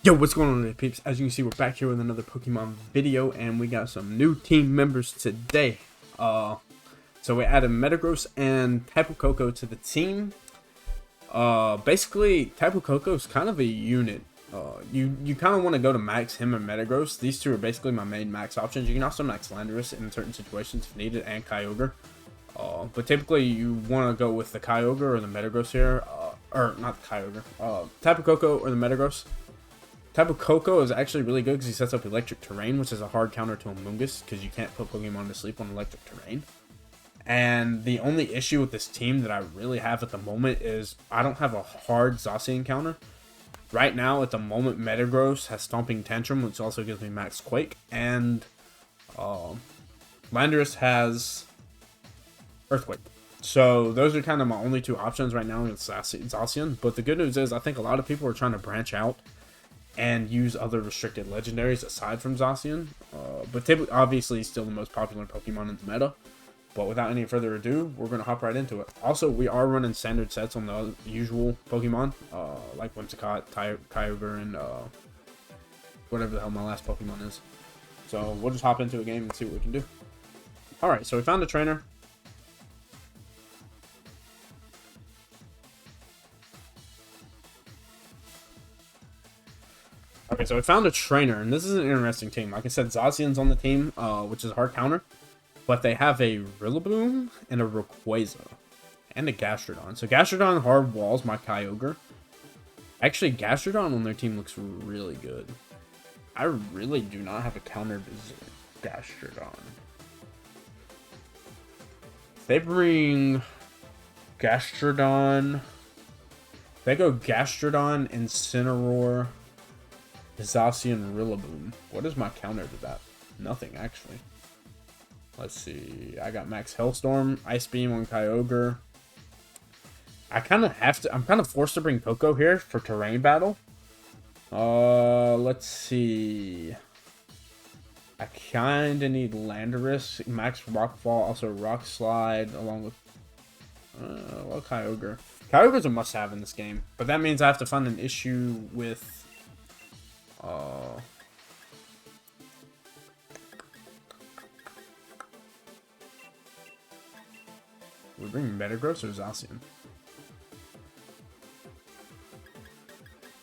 Yo, what's going on today, peeps? As you can see, we're back here with another Pokemon video, and we got some new team members today. So we added Metagross and Tapu Koko to the team. Basically, Tapu Koko is kind of a unit. You kind of want to go to max him and Metagross. These two are basically my main max options. You can also max Landorus in certain situations if needed, and Kyogre. But typically, you want to go with the Kyogre or the Metagross here. Or not the Kyogre. Tapu Koko or the Metagross. Tapu Koko is actually really good because he sets up Electric Terrain, which is a hard counter to Amoonguss because you can't put Pokemon to sleep on Electric Terrain. And the only issue with this team that I really have at the moment is I don't have a hard Zacian counter. Right now, at the moment, Metagross has Stomping Tantrum, which also gives me Max Quake, and Landorus has Earthquake. So those are kind of my only two options right now against Zacian. But the good news is I think a lot of people are trying to branch out and use other restricted legendaries aside from Zacian. But obviously he's still the most popular Pokemon in the meta. But without any further ado, we're going to hop right into it. Also, we are running standard sets on the usual Pokemon, like Whimsicott, Kyogre, and whatever the hell my last Pokemon is. So we'll just hop into a game and see what we can do. Alright, so we found a trainer. Okay, so I found a trainer, and this is an interesting team. Like I said, Zacian's on the team, which is a hard counter. But they have a Rillaboom and a Rayquaza. And a Gastrodon. So Gastrodon hard walls my Kyogre. Actually, Gastrodon on their team looks really good. I really do not have a counter to Gastrodon. They bring Gastrodon. They go Gastrodon, Incineroar, Zacian, Rillaboom. What is my counter to that? Nothing, actually. Let's see. I got Max Hellstorm, Ice Beam on Kyogre. I kind of have to. I'm kind of forced to bring Koko here for terrain battle. Let's see. I kind of need Landorus, Max Rockfall, also Rock Slide, along with well, Kyogre. Kyogre's a must-have in this game, but that means I have to find an issue with we bring Metagross or Zacian?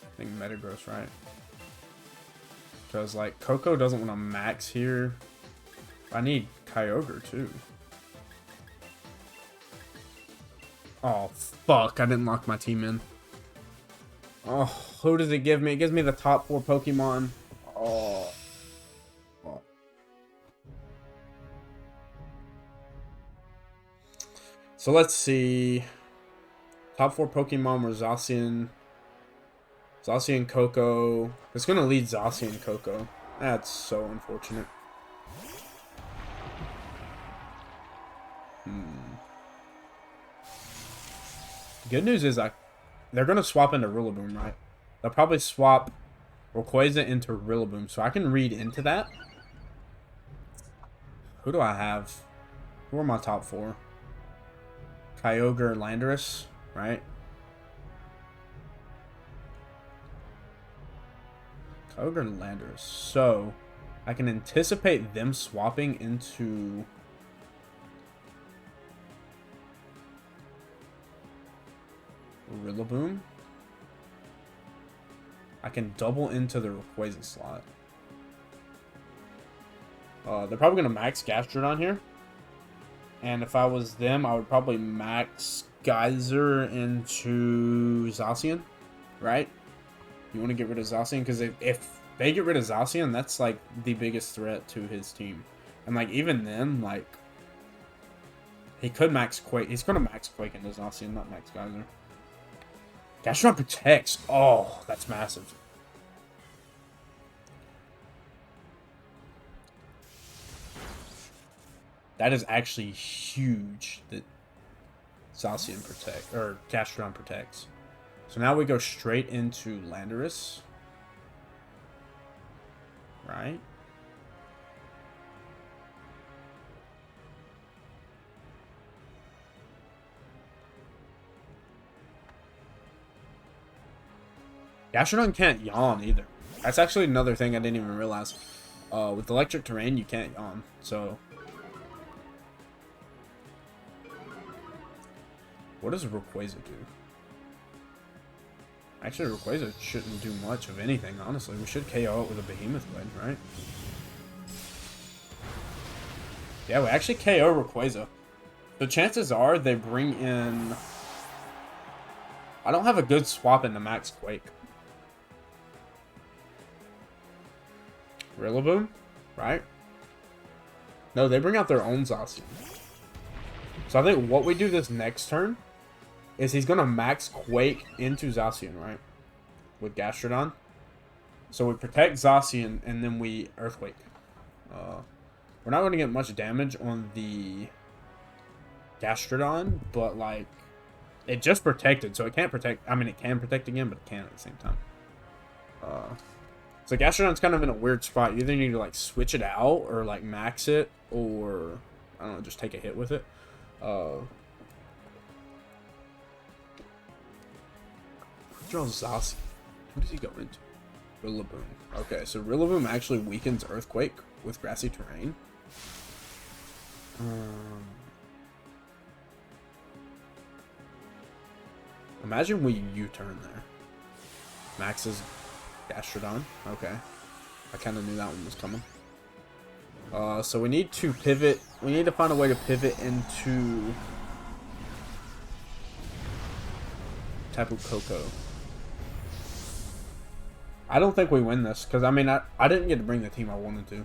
I think Metagross, right? Because, like, Koko doesn't want to max here. I need Kyogre, too. Oh, fuck. I didn't lock my team in. Oh, who does it give me? It gives me the top 4 Pokemon. Oh. So let's see. Top 4 Pokemon were Zacian, Koko. It's going to lead Zacian Koko. That's so unfortunate. Good news is they're going to swap into Rillaboom, right? They'll probably swap Rayquaza into Rillaboom, so I can read into that. Who do I have? Who are my top 4? Kyogre, Landorus, right? Kyogre and Landorus. So, I can anticipate them swapping into Rillaboom. I can double into the Rayquaza slot. They're probably going to max Gastrodon here. And if I was them, I would probably max Geyser into Zacian, right? You want to get rid of Zacian? Because if they get rid of Zacian, that's, like, the biggest threat to his team. And, like, even then, like, he could max Quake. He's going to max Quake into Zacian, not max Geyser. Gastrodon protects. Oh, that's massive. That is actually huge that Zacian protect or Gastrodon protects. So now we go straight into Landorus. Right? Gastrodon can't yawn either. That's actually another thing I didn't even realize. With electric terrain, you can't yawn. So, what does Rayquaza do? Actually, Rayquaza shouldn't do much of anything, honestly. We should KO it with a Behemoth Blade, right? Yeah, we actually KO Rayquaza. The chances are they bring in... I don't have a good swap in the Max Quake. Rillaboom, right? No, they bring out their own Zacian. So I think what we do this next turn is he's going to Max Quake into Zacian, right? With Gastrodon. So we protect Zacian and then we Earthquake. We're not going to get much damage on the Gastrodon, but like it just protected, so it can't protect. I mean, it can protect again, but it can't at the same time. So Gastrodon's kind of in a weird spot. You either need to like switch it out or like max it, or I don't know, just take a hit with it. Draw Zacian. Who does he go into? Rillaboom. Okay, so Rillaboom actually weakens Earthquake with Grassy Terrain. Imagine we U-turn there. Max's Gastrodon. Okay. I kind of knew that one was coming. So we need to pivot. We need to find a way to pivot into Tapu Koko. I don't think we win this, because, I mean, I didn't get to bring the team I wanted to.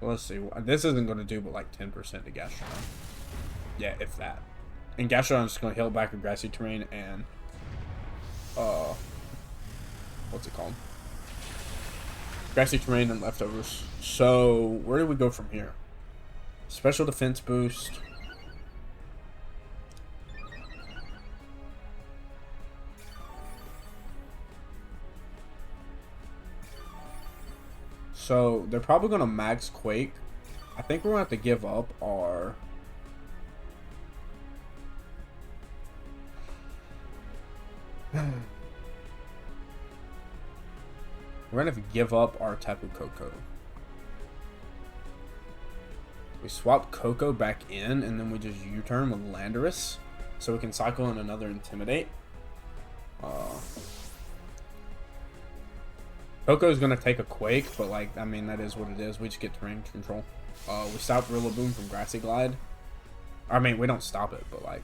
Let's see. This isn't going to do but like 10% to Gastrodon. Yeah, if that. And Gastrodon's just going to heal back with Grassy Terrain and... what's it called? Grassy Terrain and Leftovers. So, where do we go from here? Special defense boost. So, they're probably going to max Quake. I think we're going to have to give up our... We're going to have to give up our Tapu Koko. We swap Koko back in, and then we just U-turn with Landorus, so we can cycle in another Intimidate. Koko is going to take a Quake, but, like, I mean, that is what it is. We just get terrain control. We stop Rillaboom from Grassy Glide. I mean, we don't stop it, but, like...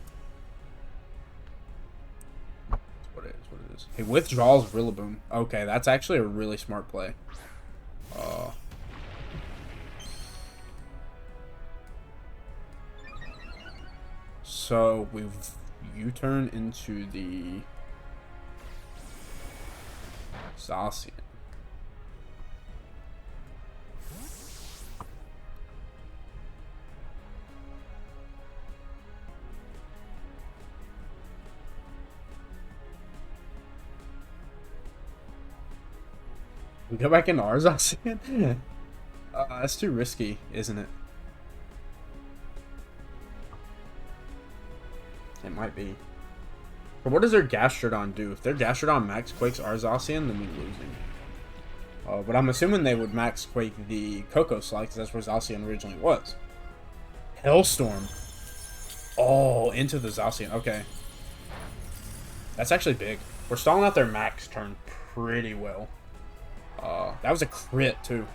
What it is. He withdraws Rillaboom. Okay, that's actually a really smart play. So we've U-turn into the Zacian. We go back into our Zacian? That's too risky, isn't it? It might be. But what does their Gastrodon do? If their Gastrodon max Quakes our Zacian, then we lose him. But I'm assuming they would max Quake the Koko slide, because that's where Zacian originally was. Hailstorm. Oh, into the Zacian. Okay. That's actually big. We're stalling out their max turn pretty well. That was a crit, too.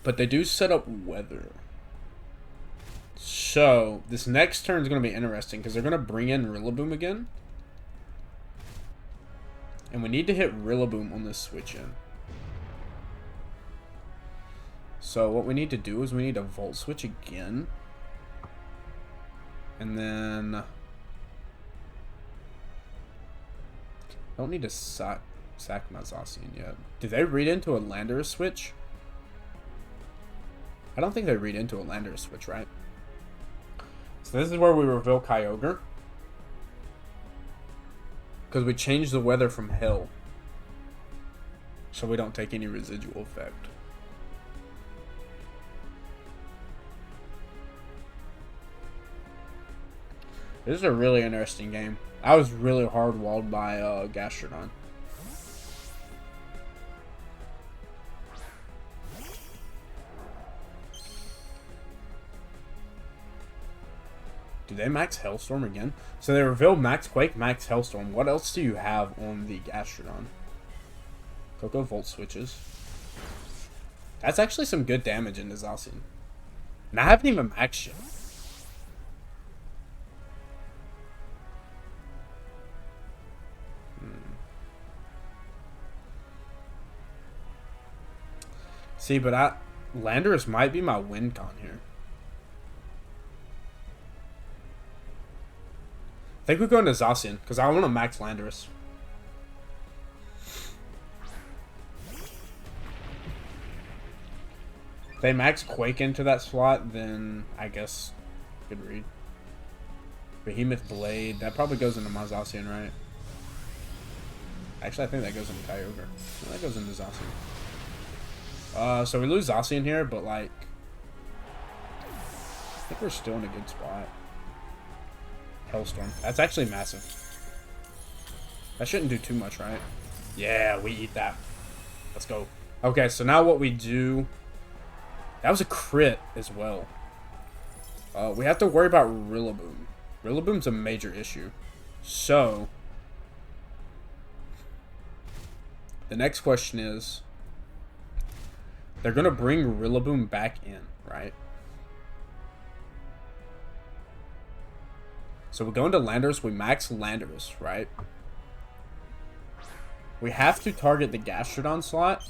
But they do set up Weather. So, this next turn is going to be interesting, because they're going to bring in Rillaboom again. And we need to hit Rillaboom on this switch in. So, what we need to do is we need to Volt Switch again. And then... I don't need to sack my Zacian yet. Do they read into a Landorus switch? I don't think they read into a Landorus switch, right? So this is where we reveal Kyogre. Because we changed the weather from hell. So we don't take any residual effect. This is a really interesting game. I was really hard walled by Gastrodon. Do they max Hailstorm again? So they revealed Max Quake, Max Hailstorm. What else do you have on the Gastrodon? Coco Volt switches. That's actually some good damage into Zacian. And I haven't even maxed yet. See, but Landorus might be my win con here. I think we're going to Zacian, because I want to max Landorus. If they max Quake into that slot, then I guess good read. Behemoth Blade, that probably goes into my Zacian, right? Actually, I think that goes into Kyogre. No, that goes into Zacian. So we lose Zacian here, but like, I think we're still in a good spot. Hailstorm. That's actually massive. That shouldn't do too much, right? Yeah, we eat that. Let's go. Okay, so now what we do... That was a crit as well. We have to worry about Rillaboom. Rillaboom's a major issue. So... the next question is... they're going to bring Rillaboom back in, right? So we go into Landorus, we max Landorus, right? We have to target the Gastrodon slot.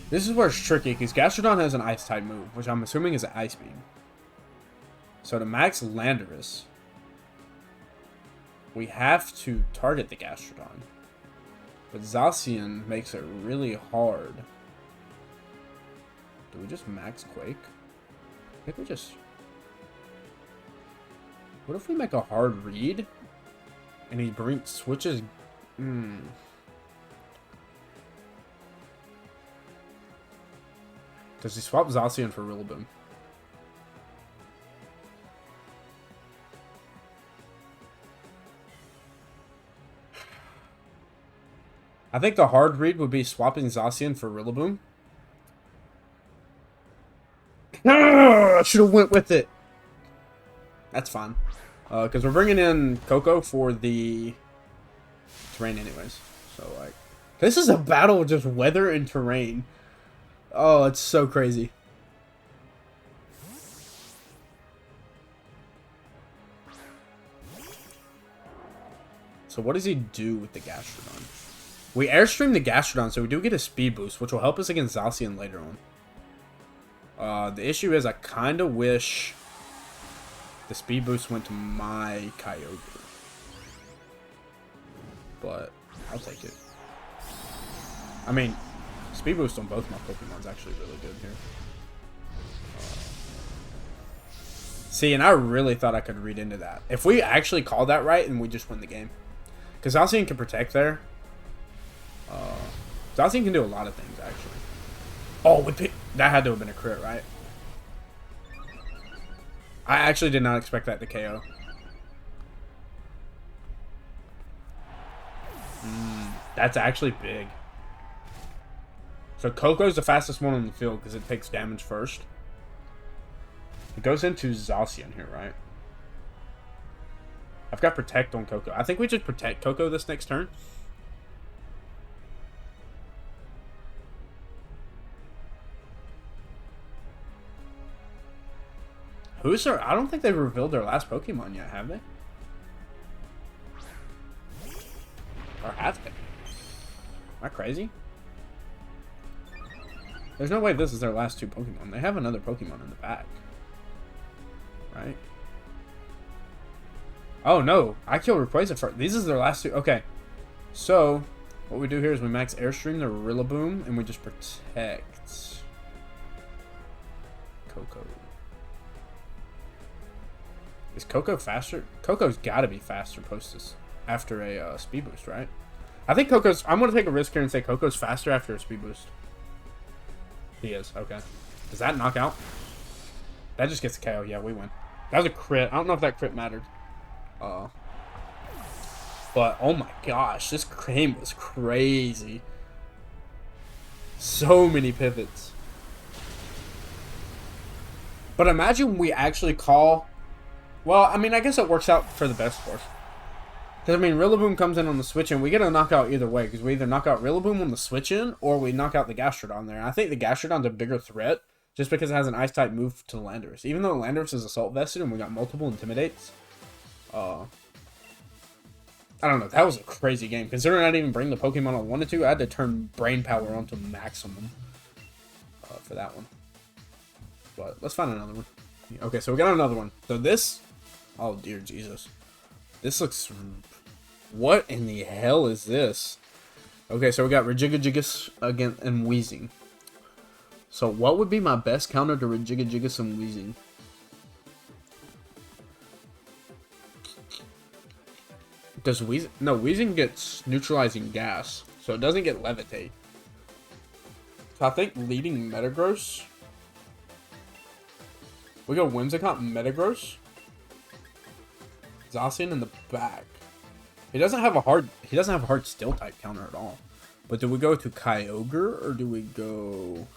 This is where it's tricky, because Gastrodon has an Ice-type move, which I'm assuming is an Ice Beam. So to max Landorus, we have to target the Gastrodon. But Zacian makes it really hard. Do we just max Quake? I think we just... what if we make a hard read? And he switches... Does he swap Zacian for Rillaboom? I think the hard read would be swapping Zacian for Rillaboom. I should have went with it. That's fine. Because we're bringing in Coco for the terrain anyways. So, like... this is a battle of just weather and terrain. Oh, it's so crazy. So what does he do with the Gastrodon? We airstream the Gastrodon, so we do get a speed boost, which will help us against Zacian later on. The issue is I kind of wish the speed boost went to my Kyogre. But I'll take it. I mean, speed boost on both my Pokemon is actually really good here. See, and I really thought I could read into that. If we actually called that right, and we just win the game. Because Zacian can protect there. Zacian can do a lot of things, actually. Oh, that had to have been a crit, right? I actually did not expect that to KO. That's actually big. So Coco's the fastest one on the field because it takes damage first. It goes into Zacian here, right? I've got Protect on Coco. I think we just Protect Coco this next turn. Who's their... I don't think they've revealed their last Pokemon yet, have they? Or have they? Am I crazy? There's no way this is their last two Pokemon. They have another Pokemon in the back. Right? Oh, no. I kill Rayquaza first. These is their last two. Okay. So, what we do here is we max Airstream the Rillaboom, and we just protect Coco. Is Coco faster? Coco's got to be faster post this after a speed boost, right? I think Coco's... I'm going to take a risk here and say Coco's faster after a speed boost. He is. Okay. Does that knock out? That just gets a KO. Yeah, we win. That was a crit. I don't know if that crit mattered. But, oh my gosh. This game was crazy. So many pivots. But imagine we actually call... Well, I mean, I guess it works out for the best for us. Because, I mean, Rillaboom comes in on the switch-in. We get a knockout either way. Because we either knock out Rillaboom on the switch-in, or we knock out the Gastrodon there. And I think the Gastrodon's a bigger threat, just because it has an Ice-type move to Landorus. Even though Landorus is Assault Vested, and we got multiple Intimidates. I don't know. That was a crazy game. Considering I didn't even bring the Pokemon I wanted to, I had to turn Brain Power onto maximum for that one. But let's find another one. Okay, so we got another one. So this... Oh, dear Jesus. This looks... What in the hell is this? Okay, so we got Regigigas again and Weezing. So what would be my best counter to Regigigas and Weezing? Does Weezing... No, Weezing gets neutralizing gas. So it doesn't get Levitate. So I think leading Metagross... We go Whimsicott, Metagross. Zacian in the back. He doesn't have a hard steel type counter at all. But do we go to Kyogre or do we go...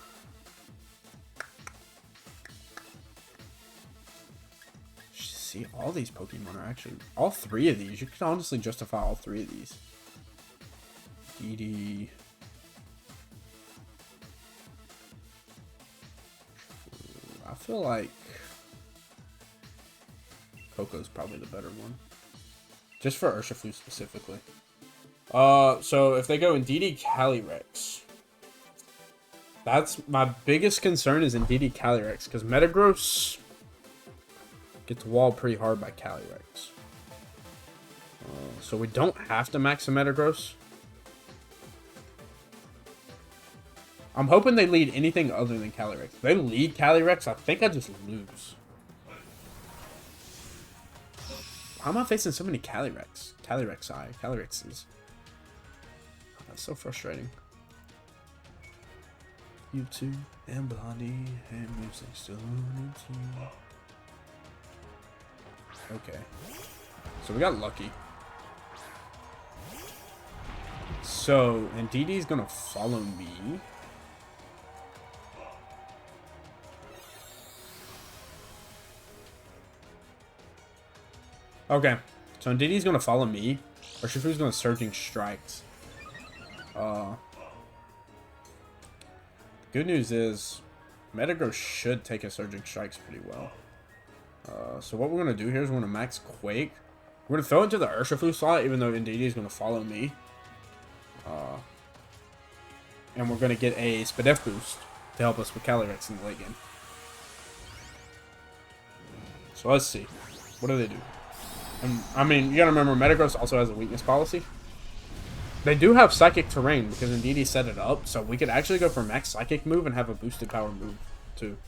See, all these Pokemon are actually... All three of these. You could honestly justify all three of these. DD... I feel like... Coco's probably the better one. Just for Urshifu specifically. So if they go in DD Calyrex. That's my biggest concern is in DD Calyrex. Because Metagross gets walled pretty hard by Calyrex. So we don't have to max a Metagross. I'm hoping they lead anything other than Calyrex. If they lead Calyrex, I think I just lose. How am I facing so many Calyrex? Calyrexes. That's so frustrating. YouTube and Blondie and music still on YouTube. Okay. So we got lucky. So, and DD's gonna follow me. Okay, so Ndiddy's gonna follow me, or Shifu's gonna Surging Strikes. Good news is, Metagross should take a Surging Strikes pretty well. So what we're gonna do here is we're gonna max Quake. We're gonna throw it to the Urshifu slot, even though Ndiddy's gonna follow me. And we're gonna get a Spadef boost to help us with Calyrex in the late game. So let's see. What do they do? I mean, you gotta remember, Metagross also has a weakness policy. They do have Psychic Terrain, because Ndiddy set it up, so we could actually go for max Psychic move and have a boosted power move, too.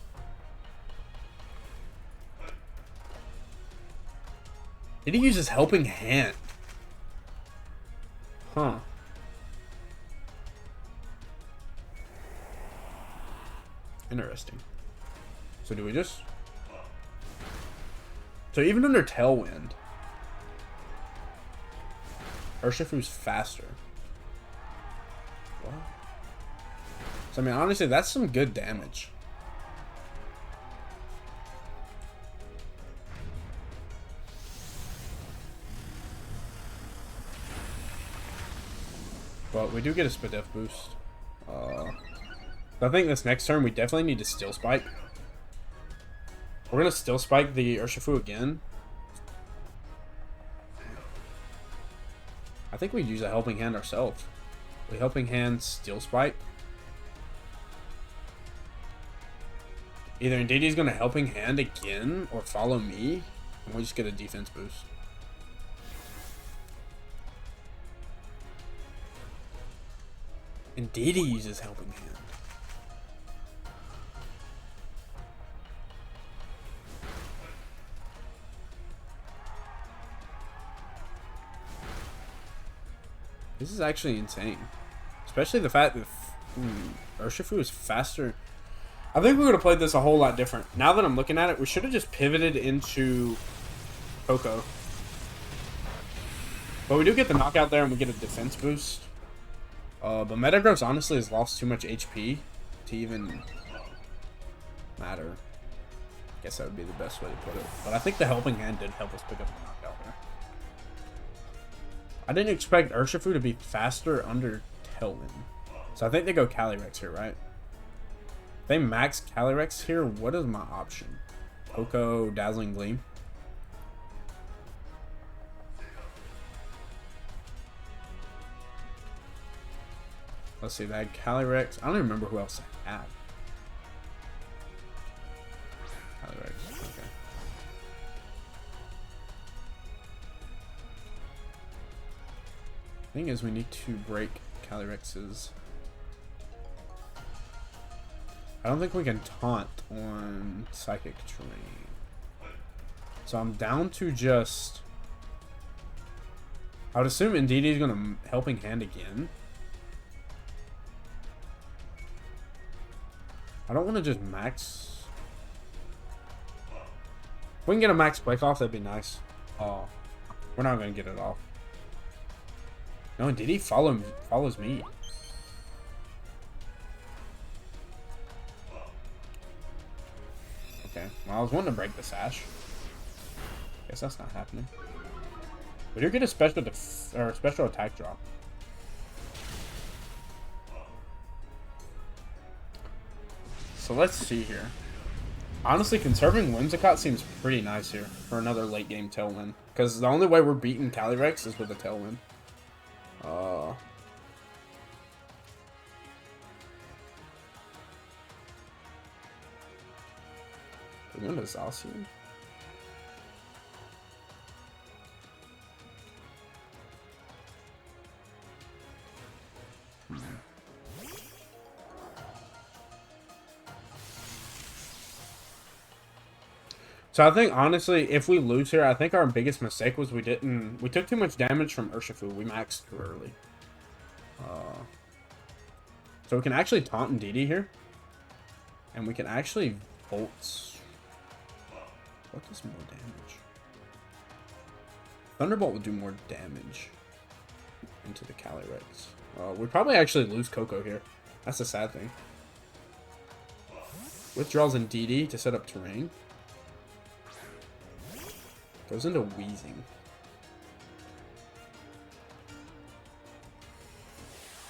Ndiddy uses Helping Hand. Huh. Interesting. So do we just... So even under Tailwind... Urshifu's faster. What? So, I mean, honestly, that's some good damage. But we do get a Spadef boost. I think this next turn, we definitely need to Steel Spike. We're going to Steel Spike the Urshifu again. I think we use a Helping Hand ourselves. We Helping Hand Steel Spike. Either Ndiddy's going to Helping Hand again or follow me, and we just get a defense boost. Ndiddy uses Helping Hand. This is actually insane. Especially the fact that Urshifu is faster. I think we would have played this a whole lot different. Now that I'm looking at it, we should have just pivoted into Coco. But we do get the knockout there and we get a defense boost. But Metagross honestly has lost too much HP to even matter. I guess that would be the best way to put it. But I think the helping hand did help us pick up the knockout there. I didn't expect Urshifu to be faster under Tailwind. So I think they go Calyrex here, right? If they max Calyrex here, what is my option? Poco, Dazzling Gleam. Let's see, they had Calyrex. I don't even remember who else they had. Calyrex, okay. Thing is, we need to break Calyrex's. I don't think we can taunt on Psychic Terrain. So I'm down to just... I would assume Indeedee is going to Helping Hand again. I don't want to just max... If we can get a max break off, that'd be nice. Oh, we're not going to get it off. No, Indeedee follows me. Okay, well, I was wanting to break the sash. Guess that's not happening. We do get a special attack drop. So let's see here. Honestly, conserving Whimsicott seems pretty nice here for another late game Tailwind. Because the only way we're beating Calyrex is with a Tailwind. We're going to Zacian. So I think, honestly, if we lose here, I think our biggest mistake was we took too much damage from Urshifu. We maxed too early. So we can actually taunt Indeedee here. And we can actually Volt. What does more damage? Thunderbolt would do more damage into the Calyrex. We probably actually lose Coco here. That's the sad thing. Withdraws Indeedee to set up Terrain. Goes into Wheezing.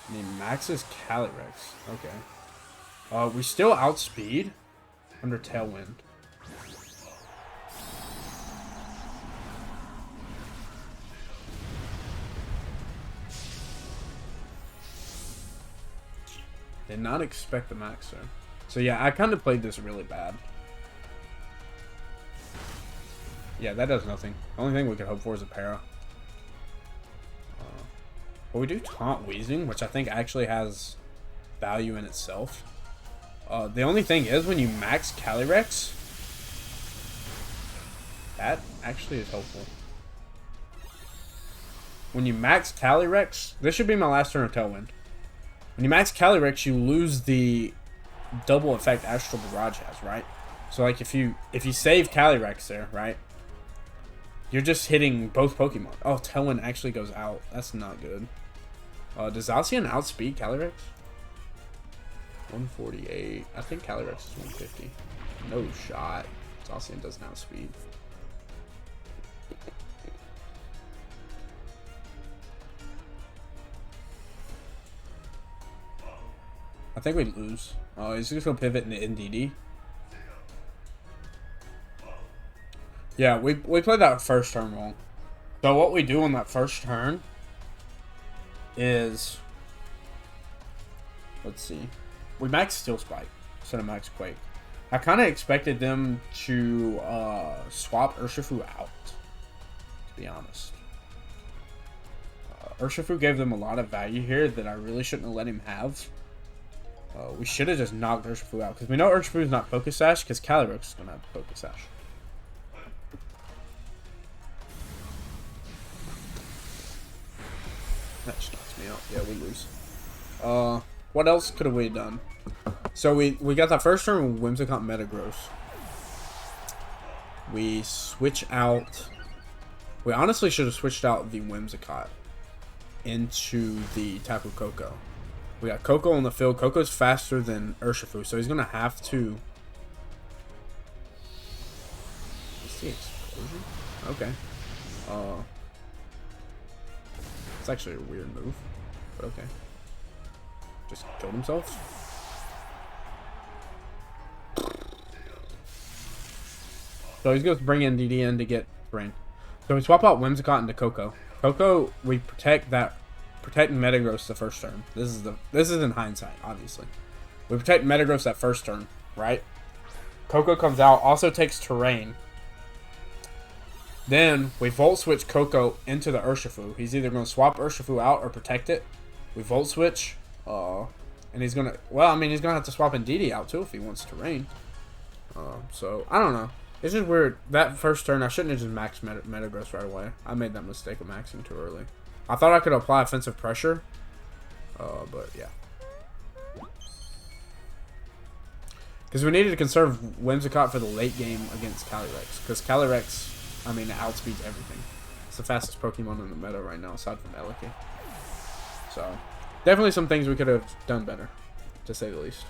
And he maxes Calyrex. Okay. We still outspeed under Tailwind. Did not expect the max there. So yeah, I kind of played this really bad. Yeah, that does nothing. The only thing we could hope for is a para. But we do taunt Wheezing, which I think actually has value in itself. The only thing is, when you max Calyrex, that actually is helpful. When you max Calyrex, this should be my last turn of Tailwind. When you max Calyrex, you lose the double effect Astral Barrage has, right? So like if you save Calyrex there, right? You're just hitting both Pokemon. Oh, Tailwind actually goes out. That's not good. Does Zacian outspeed Calyrex? 148. I think Calyrex is 150. No shot. Zacian doesn't outspeed. I think we lose. Oh, he's just gonna pivot into Indeedee. Yeah, we played that first turn wrong. So what we do on that first turn is, let's see, we max Steel Spike instead of max Quake. I kind of expected them to swap Urshifu out, to be honest. Urshifu gave them a lot of value here that I really shouldn't have let him have. We should have just knocked Urshifu out, because we know Urshifu is not Focus Sash, because Calyrex is going to have Focus Sash. That just knocks me out. Yeah, we lose. What else could have we done? So we got that first turn with Whimsicott Metagross. We switch out. We honestly should have switched out the Whimsicott into the Tapu Koko. We got Koko on the field. Koko's faster than Urshifu, so he's gonna have to. Is the explosion? Okay. It's actually a weird move, but okay. Just killed himself. So he's going to bring in DD in to get Terrain. So we swap out Whimsicott into Koko. Koko, we protect Metagross the first turn. This is in hindsight, obviously. We protect Metagross that first turn, right? Koko comes out, also takes Terrain. Then we Volt Switch Koko into the Urshifu. He's either going to swap Urshifu out or protect it. We Volt Switch, and he's going to, well, I mean, he's going to have to swap in DD out too if he wants Terrain. So, I don't know. It's just weird. That first turn, I shouldn't have just maxed Metagross right away. I made that mistake of maxing too early. I thought I could apply offensive pressure, but yeah. Because we needed to conserve Whimsicott for the late game against Calyrex. Because Calyrex, I mean, it outspeeds everything. It's the fastest Pokemon in the meta right now, aside from Eliki. So, definitely some things we could have done better, to say the least.